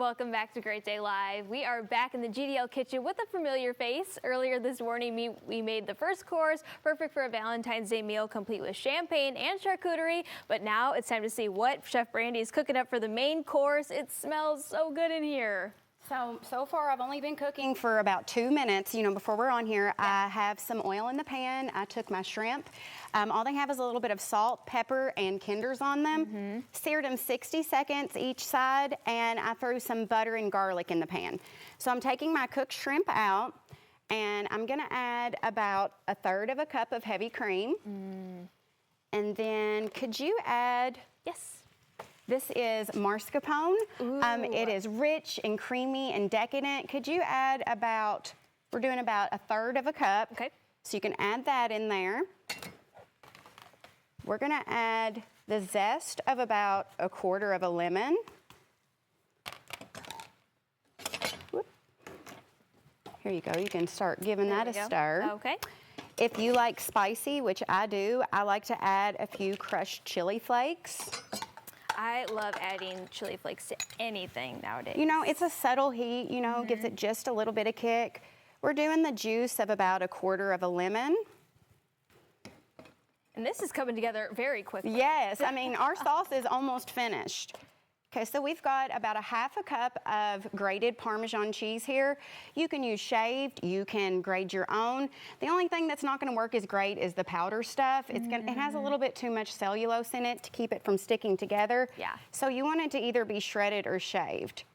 Welcome back to Great Day Live. We are back in the GDL kitchen with a familiar face. Earlier this morning, we made the first course, perfect for a Valentine's Day meal, complete with champagne and charcuterie. But now it's time to see what Chef Brandy is cooking up for the main course. It smells so good in here. So far I've only been cooking for about 2 minutes. You know, before we're on here, I have some oil in the pan. I took my shrimp. All they have is a little bit of salt, pepper, and Kinders on them. Seared them 60 seconds each side, and I threw some butter and garlic in the pan. So I'm taking my cooked shrimp out, and I'm gonna add about 1/3 cup of heavy cream. And then could you add? Yes. This is mascarpone. It is rich and creamy and decadent. Could you add about, we're doing about 1/3 cup. Okay. So you can add that in there. We're gonna add the zest of about 1/4 lemon. Whoop. Here you go, you can start giving that a stir. Okay. If you like spicy, which I do, I like to add a few crushed chili flakes. I love adding chili flakes to anything nowadays. You know, it's a subtle heat, you know, gives it just a little bit of kick. We're doing the juice of about 1/4 lemon. And this is coming together very quickly. Yes, I mean, our sauce is almost finished. Okay, so we've got about 1/2 cup of grated Parmesan cheese here. You can use shaved, you can grate your own. The only thing that's not gonna work as great is the powder stuff. It has a little bit too much cellulose in it to keep it from sticking together. Yeah. So you want it to either be shredded or shaved.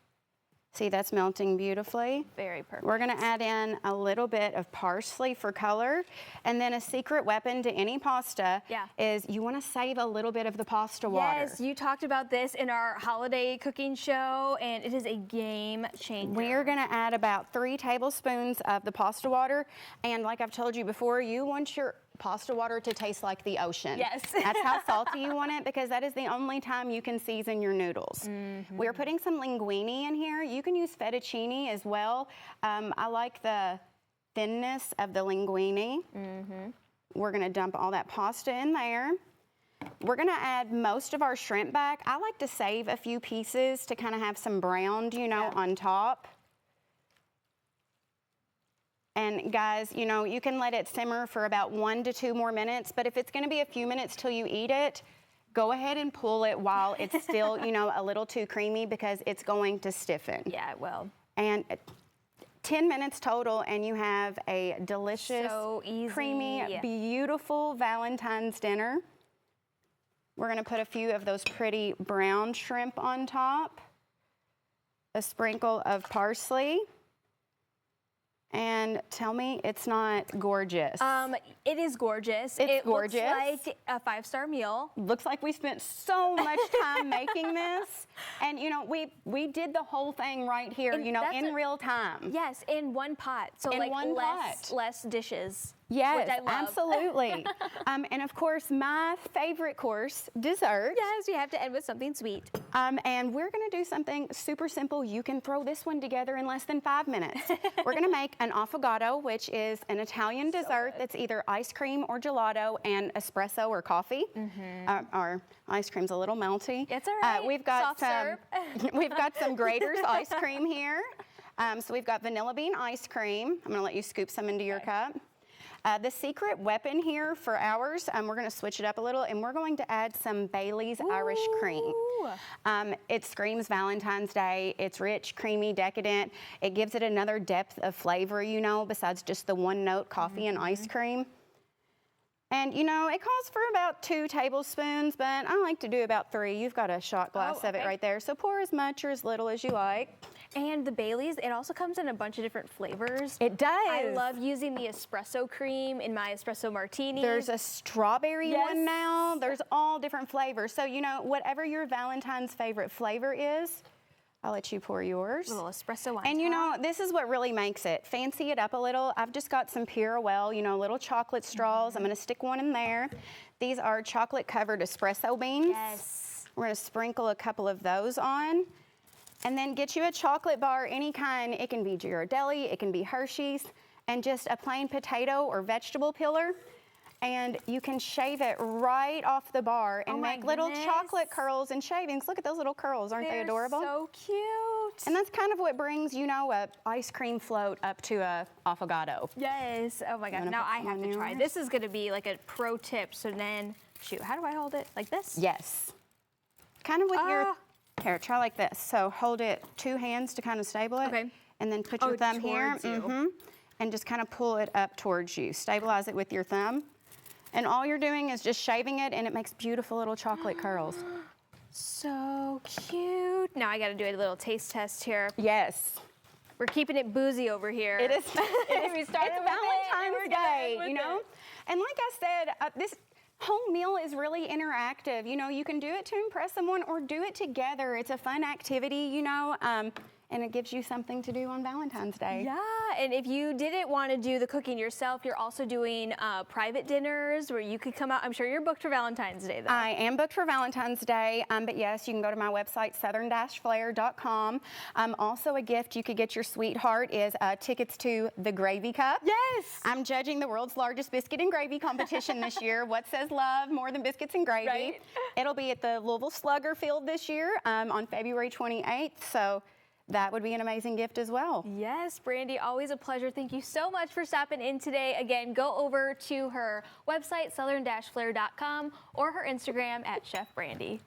See, that's melting beautifully. Very perfect. We're gonna add in a little bit of parsley for color. And then a secret weapon to any pasta is you wanna save a little bit of the pasta water. Yes, you talked about this in our holiday cooking show, and it is a game changer. We're gonna add about 3 tablespoons of the pasta water. And like I've told you before, you want your pasta water to taste like the ocean. Yes. That's how salty you want it, because that is the only time you can season your noodles. We're putting some linguine in here. You can use fettuccine as well. I like the thinness of the linguine. We're gonna dump all that pasta in there. We're gonna add most of our shrimp back. I like to save a few pieces to kind of have some browned, you know, on top. And guys, you know, you can let it simmer for about 1 to 2 more minutes, but if it's gonna be a few minutes till you eat it, go ahead and pull it while it's still, you know, a little too creamy, because it's going to stiffen. Yeah, it will. And 10 minutes total, and you have a delicious, so easy, creamy, beautiful Valentine's dinner. We're gonna put a few of those pretty brown shrimp on top, a sprinkle of parsley. And tell me it's not gorgeous. It is gorgeous. It's gorgeous. Looks like a 5-star meal. Looks like we spent so much time making this. And you know, we did the whole thing right here, you know, in real time. Yes, in one pot. So in like one pot. less dishes. Yes, which I love. absolutely. And of course, my favorite course, dessert. Yes, we have to end with something sweet. And we're gonna do something super simple. You can throw this one together in less than 5 minutes. We're gonna make an affogato, which is an Italian dessert that's either ice cream or gelato and espresso or coffee. Our ice cream's a little melty. It's all right. We've got we've got some Grater's ice cream here. So we've got vanilla bean ice cream. I'm gonna let you scoop some into your cup. The secret weapon here for ours, we're gonna switch it up a little, and we're going to add some Bailey's Irish cream. It screams Valentine's Day. It's rich, creamy, decadent. It gives it another depth of flavor, you know, besides just the one note coffee and ice cream. And you know, it calls for about 2 tablespoons, but I like to do about 3. You've got a shot glass of it right there. So pour as much or as little as you like. And the Bailey's, it also comes in a bunch of different flavors. It does. I love using the espresso cream in my espresso martini. There's a strawberry one now. There's all different flavors. So, you know, whatever your Valentine's favorite flavor is, I'll let you pour yours. A little espresso on And you top. know, this is what really makes it. Fancy it up a little. I've just got some Purell, you know, little chocolate straws. I'm gonna stick one in there. These are chocolate covered espresso beans. Yes. We're gonna sprinkle a couple of those on. And then get you a chocolate bar, any kind. It can be Ghirardelli, it can be Hershey's, and just a plain potato or vegetable peeler. And you can shave it right off the bar and make little chocolate curls and shavings. Look at those little curls, aren't they adorable? So cute. And that's kind of what brings, you know, a ice cream float up to a affogato. Yes. Oh my God. Now I have to try. This is going to be like a pro tip. So then, shoot, how do I hold it? Like this? Yes. Kind of with your, here, try like this. So hold it 2 hands to kind of stable it. Okay. And then put your thumb here. And just kind of pull it up towards you. Stabilize it with your thumb. And all you're doing is just shaving it, and it makes beautiful little chocolate curls. So cute. Now I got to do a little taste test here. Yes. We're keeping it boozy over here. It is. We started It's Valentine's Day, you know? And like I said, this whole meal is really interactive. You know, you can do it to impress someone or do it together. It's a fun activity, you know, and it gives you something to do on Valentine's Day. Yeah, and if you didn't want to do the cooking yourself, you're also doing private dinners where you could come out. I'm sure you're booked for Valentine's Day, though. I am booked for Valentine's Day, but yes, you can go to my website, southern-flair.com. Also a gift you could get your sweetheart is tickets to the Gravy Cup. Yes! I'm judging the world's largest biscuit and gravy competition this year. What says love more than biscuits and gravy? Right. It'll be at the Louisville Slugger Field this year on February 28th, so that would be an amazing gift as well. Yes, Brandy, always a pleasure. Thank you so much for stopping in today. Again, go over to her website, southern-flair.com, or her Instagram at Chef Brandy.